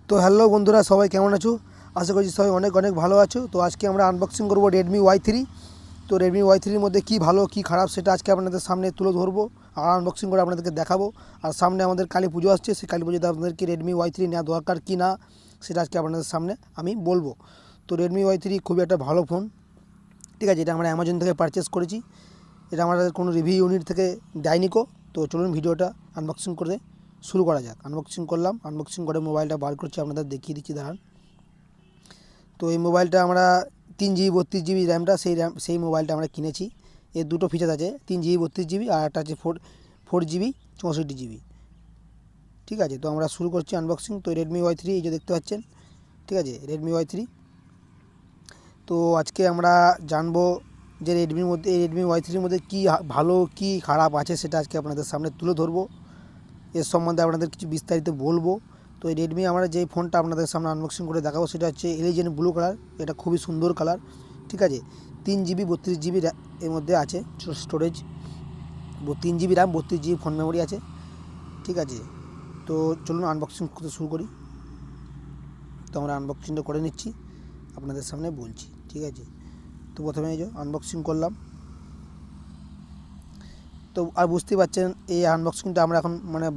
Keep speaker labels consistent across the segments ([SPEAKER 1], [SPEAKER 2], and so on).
[SPEAKER 1] তো হ্যালো বন্ধুরা, সবাই কেমন আছো? আশা করছি সবাই অনেক অনেক ভালো আছো। তো আজকে আমরা আনবক্সিং করব Redmi Y3। তো Redmi Y3 এর মধ্যে কী ভালো কী খারাপ সেটা আজকে আপনাদের সামনে তুলে ধরবো আর আনবক্সিং করে আপনাদেরকে দেখাবো। আর সামনে আমাদের কালী পুজো আসছে, সেই কালী পুজোতে আপনাদেরকে Redmi Y3 নেওয়া দরকার কি না সেটা আজকে আপনাদের সামনে আমি বলবো। তো Redmi Y3 খুবই একটা ভালো ফোন, ঠিক আছে। এটা আমরা অ্যামাজন থেকে পারচেস করেছি, এটা আমাদের কোনো রিভিউ ইউনিট থেকে দেয়নি কো। তো চলুন ভিডিওটা আনবক্সিং করে শুরু করা যাক। আনবক্সিং করলাম, আনবক্সিং করে মোবাইলটা বার করছি, আপনাদের দেখিয়ে দিচ্ছি দাঁড়ান। তো এই মোবাইলটা আমরা 3GB 32GB র্যামটা সেই মোবাইলটা আমরা কিনেছি। এর দুটো ফিচার আছে, 3GB 32GB আর একটা আছে 4GB 64GB, ঠিক আছে। তো আমরা শুরু করছি আনবক্সিং। তো Redmi Y3 এই যে দেখতে পাচ্ছেন, ঠিক আছে, Redmi Y3। তো আজকে আমরা জানবো যে Redmi Y3 এর মধ্যে কী ভালো কী খারাপ আছে সেটা আজকে আপনাদের সামনে তুলে ধরবো। এর সম্বন্ধে আপনাদের কিছু বিস্তারিত বলবো। তো এই রেডমি আমরা যে ফোনটা আপনাদের সামনে আনবক্সিং করে দেখাবো সেটা হচ্ছে এলিজেন্ট ব্লু কালার। এটা খুবই সুন্দর কালার, ঠিক আছে। 3GB 32GB এর মধ্যে আছে storage, 3GB RAM, 32GB phone memory আছে, ঠিক আছে। তো চলুন আনবক্সিং করতে শুরু করি। তো আমরা আনবক্সিংটা করে নিচ্ছি, আপনাদের সামনে বলছি, ঠিক আছে। তো প্রথমে এই যে আনবক্সিং করলাম। তো আর বুঝতেই পারছেন এই আনবক্সিংটা আমরা এখন মানে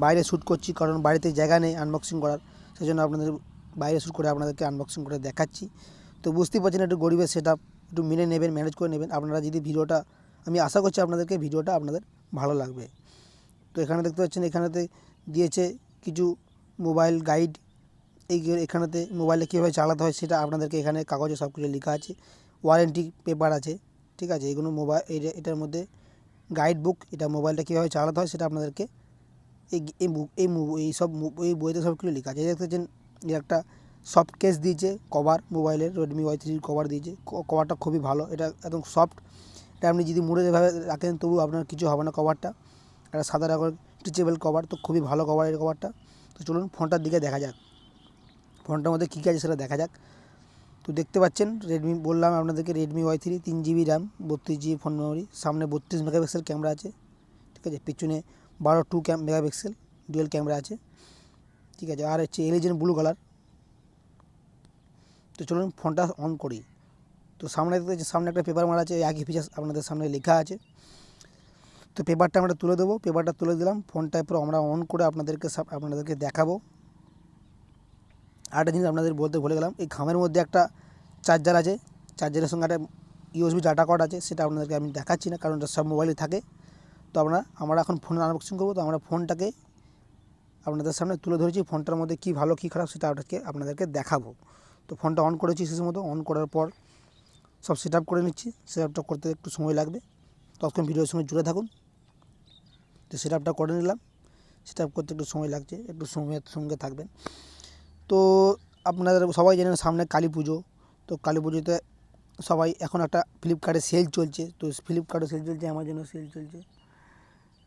[SPEAKER 1] বাইরে শ্যুট করছি, কারণ বাড়িতে জায়গা নেই আনবক্সিং করার, সেই জন্য আপনাদের বাইরে শ্যুট করে আপনাদেরকে আনবক্সিং করে দেখাচ্ছি। তো বুঝতেই পারছেন একটু গরিবের সেটআপ, একটু মেনে নেবেন, ম্যানেজ করে নেবেন আপনারা। যদি ভিডিওটা, আমি আশা করছি আপনাদেরকে ভিডিওটা আপনাদের ভালো লাগবে। তো এখানে দেখতে পাচ্ছেন, এখানেতে দিয়েছে কিছু মোবাইল গাইড। এখানেতে মোবাইলে কীভাবে চালাতে হয় সেটা আপনাদেরকে এখানে কাগজে সব কিছু লেখা আছে। ওয়ারেন্টি পেপার আছে, ঠিক আছে। এগুলো মোবাইল এটার মধ্যে গাইড বুক, এটা মোবাইলটা কীভাবে চালাতে হয় সেটা আপনাদেরকে এই বইতে সব কিছু লেখা আছে। দেখতেছেন এর একটা সফট কেস দিয়েছে, কভার, মোবাইলের Redmi Y3 কভার দিয়েছে। কভারটা খুবই ভালো, এটা একদম সফট। এটা আপনি যদি মুড়ে এভাবে রাখেন তবু আপনার কিছু হবে না। কভারটা একটা সাদা রকমের স্ট্রেচেবল কভার, তো খুবই ভালো কভার এই কভারটা। তো চলুন ফোনটার দিকে দেখা যাক, ফোনটার মধ্যে কী কী আছে সেটা দেখা যাক। তো দেখতে পাচ্ছেন রেডমি, বললাম আপনাদেরকে Redmi Y3, 3GB RAM, 32GB phone memory, সামনে 32 মেগাপিক্সেল ক্যামেরা আছে, ঠিক আছে। পিছনে 2 মেগাপিক্সেল ডুয়েল ক্যামেরা আছে, ঠিক আছে। আর হচ্ছে এলিজেন্ট ব্লু কালার। তো চলুন ফোনটা অন করি। তো সামনে একটা পেপার মারা আছে, একই ফিচার্স আপনাদের সামনে লেখা আছে। তো পেপারটা আমরা তুলে দেবো, পেপারটা তুলে দিলাম। ফোনটা এরপর আমরা অন করে আপনাদেরকে দেখাবো। আরেকটা জিনিস আপনাদের বলতে ভুলে গেলাম, এই খামের মধ্যে একটা চার্জার আছে, চার্জারের সঙ্গে একটা USB ডাটা কার্ড আছে, সেটা আপনাদেরকে আমি দেখাচ্ছি না কারণ এটা সব মোবাইলে থাকে। তো আমরা এখন ফোন আনবক্সিং করবো, তো আমরা ফোনটাকে আপনাদের সামনে তুলে ধরেছি। ফোনটার মধ্যে কী ভালো কী খারাপ সেটা আপনাদেরকে দেখাবো। তো ফোনটা অন করেছি শেষ মতো, অন করার পর সব সেট আপ করে নিচ্ছি। সেট আপটা করতে একটু সময় লাগবে, ততক্ষণ ভিডিওর সঙ্গে জুড়ে থাকুন। তো সেট আপটা করে নিলাম, সেট আপ করতে একটু সময় লাগছে, একটু সময়ের সঙ্গে থাকবেন। তো আপনাদের সবাই জানেন সামনে কালী পুজো। তো কালী পুজোতে সবাই এখন একটা ফ্লিপকার্টে সেল চলছে, তো ফ্লিপকার্টে সেল চলছে, অ্যামাজনেও সেল চলছে।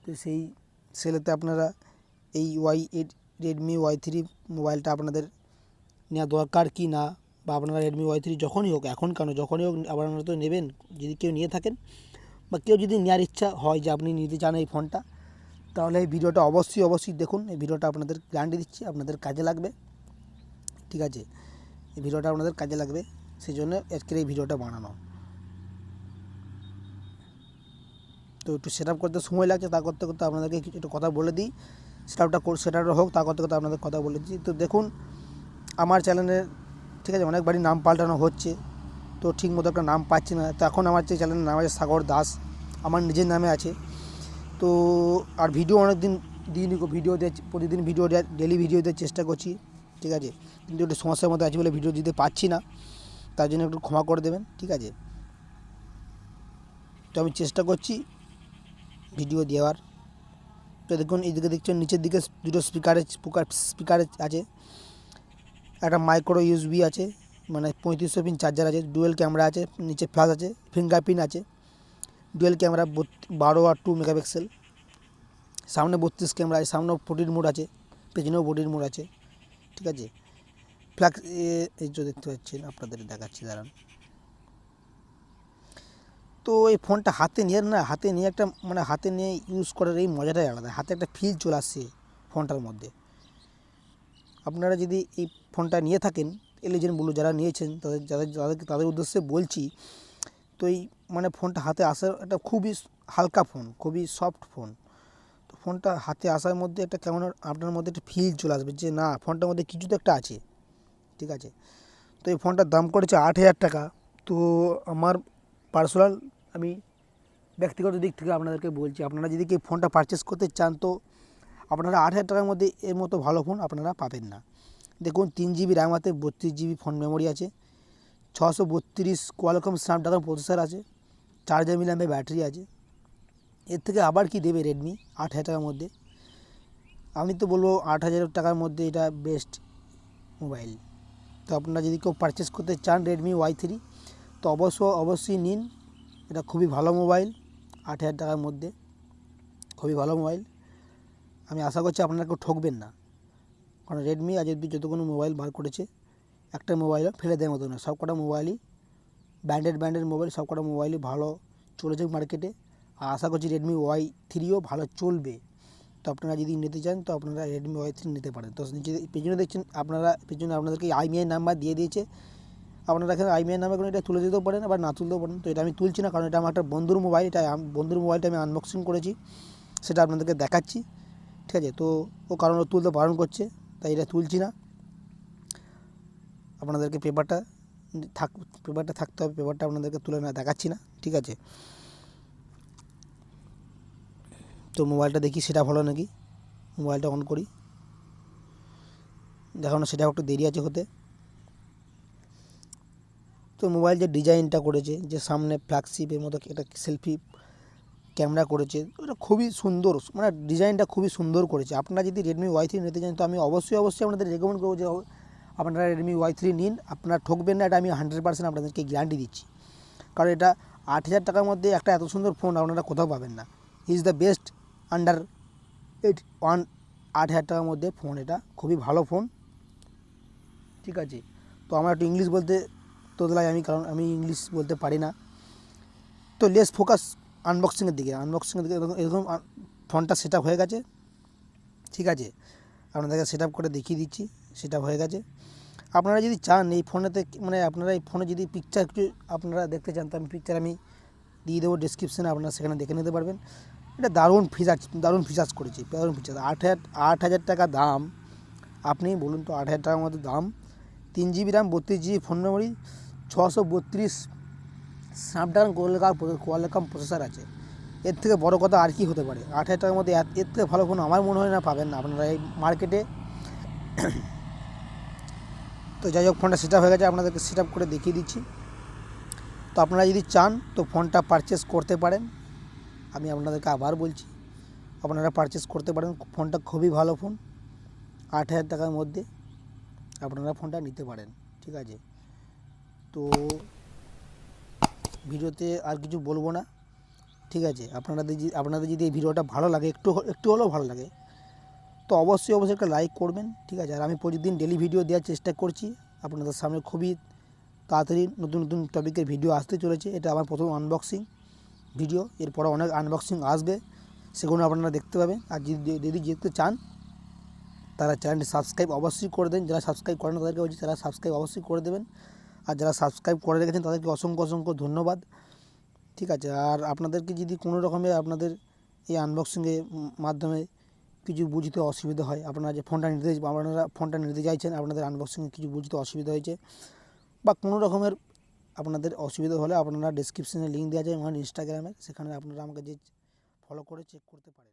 [SPEAKER 1] তো সেই সেলেতে আপনারা এই Redmi Y3 মোবাইলটা আপনাদের নেওয়া দরকার কি না, বা আপনারা Redmi Y3 যখনই হোক, এখন কেন, যখনই হোক আপনারা তো নেবেন যদি কেউ নিয়ে থাকেন, বা কেউ যদি নেওয়ার ইচ্ছা হয় যে আপনি নিতে চান এই ফোনটা, তাহলে এই ভিডিওটা অবশ্যই দেখুন। এই ভিডিওটা আপনাদের গ্যারান্টি দিচ্ছি আপনাদের কাজে লাগবে, ঠিক আছে। এই ভিডিওটা আপনাদের কাজে লাগবে, সেই জন্য আজকের এই ভিডিওটা বানানো। তো একটু সেট আপ করতে সময় লাগছে, তা করতে করতে আপনাদেরকে কিছু একটু কথা বলে দিই। সেট আপটা হোক, তা করতে করতে আপনাদের কথা বলে দিই। তো দেখুন আমার চ্যানেলের, ঠিক আছে, অনেকবারই নাম পাল্টানো হচ্ছে, তো ঠিক মতো একটা নাম পাচ্ছি না। তো এখন আমার যে চ্যানেলের নাম আছে সাগর দাস, আমার নিজের নামে আছে। তো আর ভিডিও অনেক দিন ভিডিও দিয়ে প্রতিদিন ডেলি ভিডিও দেওয়ার চেষ্টা করছি, ঠিক আছে। কিন্তু একটু সমস্যার মধ্যে আছি বলে ভিডিও দিতে পারছি না, তার জন্য একটু ক্ষমা করে দেবেন, ঠিক আছে। তো আমি চেষ্টা করছি ভিডিও দেওয়ার। তো দেখুন এইদিকে দেখছেন নিচের দিকে দুটো স্পিকার আছে, একটা মাইক্রো USB আছে, মানে 3500 পিন চার্জার আছে, ডুয়েল ক্যামেরা আছে, নিচে ফ্ল্যাশ আছে, ফিঙ্গারপ্রিন্ট আছে, ডুয়েল ক্যামেরা 12 আর 2 মেগাপিক্সেল, সামনে 32 ক্যামেরা আছে, সামনেও 14 মোড আছে, পেছনেও 14 মোড আছে, ঠিক আছে। ফ্ল্যাক্স এই যে দেখতে পাচ্ছেন, আপনাদের দেখাচ্ছি দাঁড়ান। তো এই ফোনটা হাতে নিয়ে একটা মানে হাতে নিয়ে ইউজ করার এই মজাটাই আলাদা, হাতে একটা ফিল চলে আসছে ফোনটার মধ্যে, আপনারা যদি এই ফোনটা নিয়ে থাকেন, এলিজেন্ট ব্লু যারা নিয়েছেন তাদের উদ্দেশ্যে বলছি, তো এই মানে ফোনটা হাতে আসার একটা খুবই হালকা ফোন, খুবই সফট ফোন। তো ফোনটা হাতে আসার মধ্যে একটা কেমন আপনার মধ্যে একটা ফিল চলে আসবে যে না, ফোনটার মধ্যে কিছু তো একটা আছে, ঠিক আছে। তো এই ফোনটার দাম করেছে 8,000 টাকা। তো আমার পার্সোনাল, আমি ব্যক্তিগত দিক থেকে আপনাদেরকে বলছি, আপনারা যদি কি ফোনটা পারচেস করতে চান, তো আপনারা 8,000 টাকার মধ্যে এর মতো ভালো ফোন আপনারা পাবেন না। দেখুন 3 GB র্যাম আছে, 32 GB ফোন মেমোরি আছে, 632 কোয়ালকম স্ন্যাপড্রাগন প্রসেসর আছে, 4,000 mAh ব্যাটারি আছে। এর থেকে আবার কি দেবে রেডমি 8,000 টাকার মধ্যে? আমি তো বলবো 8,000 টাকার মধ্যে এটা বেস্ট মোবাইল। তো আপনারা যদি কেউ পারচেস করতে চান রেডমি Y3, তো অবশ্যই নিন। এটা খুবই ভালো মোবাইল, 8,000 টাকার মধ্যে খুবই ভালো মোবাইল। আমি আশা করছি আপনারা কেউ ঠকবেন না, কারণ রেডমি আজ অব্দি যতগুলো মোবাইল বার করেছে, একটা মোবাইলও ফেলে দেওয়ার মতো না। সব কটা মোবাইলই ব্র্যান্ডেড মোবাইল, সব কটা মোবাইলই ভালো চলেছে মার্কেটে। আর আশা করছি রেডমি Y3ও ভালো চলবে। তো আপনারা যদি নিতে চান, তো আপনারা রেডমি Y3 নিতে পারেন। তো নিচে পেছনে দেখছেন আপনারা, পেছনে আপনাদেরকে IMEI নাম্বার দিয়ে দিয়েছে। আপনারা এখানে IMEI নাম্বার করে এটা তুলে দিতেও পারেন, আবার না তুলতেও পারেন। তো এটা আমি তুলছি না, কারণ এটা আমার একটা বন্ধুর মোবাইল। এটা বন্ধুর মোবাইলটা আমি আনবক্সিং করেছি, সেটা আপনাদেরকে দেখাচ্ছি, ঠিক আছে। তো ও কারণ ও তুলতে বারণ করছে, তাই এটা তুলছি না। আপনাদেরকে পেপারটা থাকতে হবে, পেপারটা আপনাদেরকে তুলে না দেখাচ্ছি না, ঠিক আছে। তো মোবাইলটা দেখি সেটা ভালো নাকি, মোবাইলটা অন করি। দেখো না, সেটা একটু দেরি আছে হতে। তো মোবাইল যে ডিজাইনটা করেছে, যে সামনে ফ্ল্যাগশিপের মতো একটা সেলফি ক্যামেরা করেছে, ওটা খুবই সুন্দর, মানে ডিজাইনটা খুবই সুন্দর করেছে। আপনারা যদি রেডমি Y3 নিতে চান, তো আমি অবশ্যই আপনাদের রেকমেন্ড করবো যে আপনারা রেডমি Y3 নিন। আপনারা ঠকবেন না, এটা আমি 100% আপনাদেরকে গ্যারান্টি দিচ্ছি। কারণ এটা 8,000 টাকার মধ্যে একটা এত সুন্দর ফোন আপনারা কোথাও পাবেন না। ইজ দ্য বেস্ট আন্ডার 8,000 টাকার মধ্যে ফোন, এটা খুবই ভালো ফোন, ঠিক আছে। তো আমার একটু ইংলিশ বলতে তোদলাই আমি, কারণ আমি ইংলিশ বলতে পারি না। তো লেস ফোকাস আনবক্সিংয়ের দিকে এরকম ফোনটা সেট আপ হয়ে গেছে, ঠিক আছে। আপনাদেরকে সেট আপ করে দেখিয়ে দিচ্ছি, সেট আপ হয়ে গেছে। আপনারা যদি চান এই ফোনেতে, মানে আপনারা এই ফোনে যদি পিকচার কিছু আপনারা দেখতে চান, তো আমি পিকচার দিয়ে দেবো ডিসক্রিপশানে, আপনারা সেখানে দেখে নিতে পারবেন। এটা দারুণ ফিচার্স করেছে, দারুণ ফিচার্স। 8,000 টাকা দাম, আপনি বলুন তো, 8,000 টাকার মধ্যে দাম। 3 GB RAM, 32 GB phone memory, 632 Snapdragon Qualcomm processor আছে। এর থেকে বড় কথা আর কি হতে পারে? 8,000 টাকার মধ্যে এর থেকে ভালো ফোন আমার মনে হয় না পাবেন না আপনারা এই মার্কেটে। তো যাই হোক, ফোনটা সেট আপ হয়ে গেছে, আপনাদেরকে সেট আপ করে দেখিয়ে দিচ্ছি। তো আপনারা যদি চান, তো ফোনটা পারচেস করতে পারেন। আমি আপনাদেরকে আবার বলছি, আপনারা পারচেস করতে পারেন। ফোনটা খুবই ভালো ফোন, 8,000 টাকার মধ্যে আপনারা ফোনটা নিতে পারেন, ঠিক আছে। তো ভিডিওতে আর কিছু বলবো না, ঠিক আছে। আপনাদের যদি এই ভিডিওটা ভালো লাগে, একটু হলেও ভালো লাগে, তো অবশ্যই একটা লাইক করবেন, ঠিক আছে। আর আমি প্রতিদিন ডেলি ভিডিও দেওয়ার চেষ্টা করছি আপনাদের সামনে। খুবই তাড়াতাড়ি নতুন টপিকের ভিডিও আসতে চলেছে। এটা আমার প্রথম আনবক্সিং ভিডিও, এরপরে অনেক আনবক্সিং আসবে, সেগুলো আপনারা দেখতে পাবেন। আর যদি দেখতে চান, তারা চ্যানেলটি সাবস্ক্রাইব অবশ্যই করে দেন। যারা সাবস্ক্রাইব করেন তাদেরকে বলছি, তারা সাবস্ক্রাইব অবশ্যই করে দেবেন। আর যারা সাবস্ক্রাইব করে রেখেছেন তাদেরকে অসংখ্য ধন্যবাদ, ঠিক আছে। আর আপনাদেরকে যদি কোনো রকমের আপনাদের এই আনবক্সিংয়ের মাধ্যমে কিছু বুঝতে অসুবিধা হয়, আপনারা ফোনটা নিতে চাইছেন, আপনাদের আনবক্সিংয়ে কিছু বুঝতে অসুবিধা হয়েছে, বা কোনো রকমের আপনাদের অসুবিধা হলে, আপনারা ডেসক্রিপশনে লিঙ্ক দেওয়া যায় আমার ইনস্টাগ্রামের, সেখানে আপনারা আমাকে যে ফলো করে চেক করতে পারেন।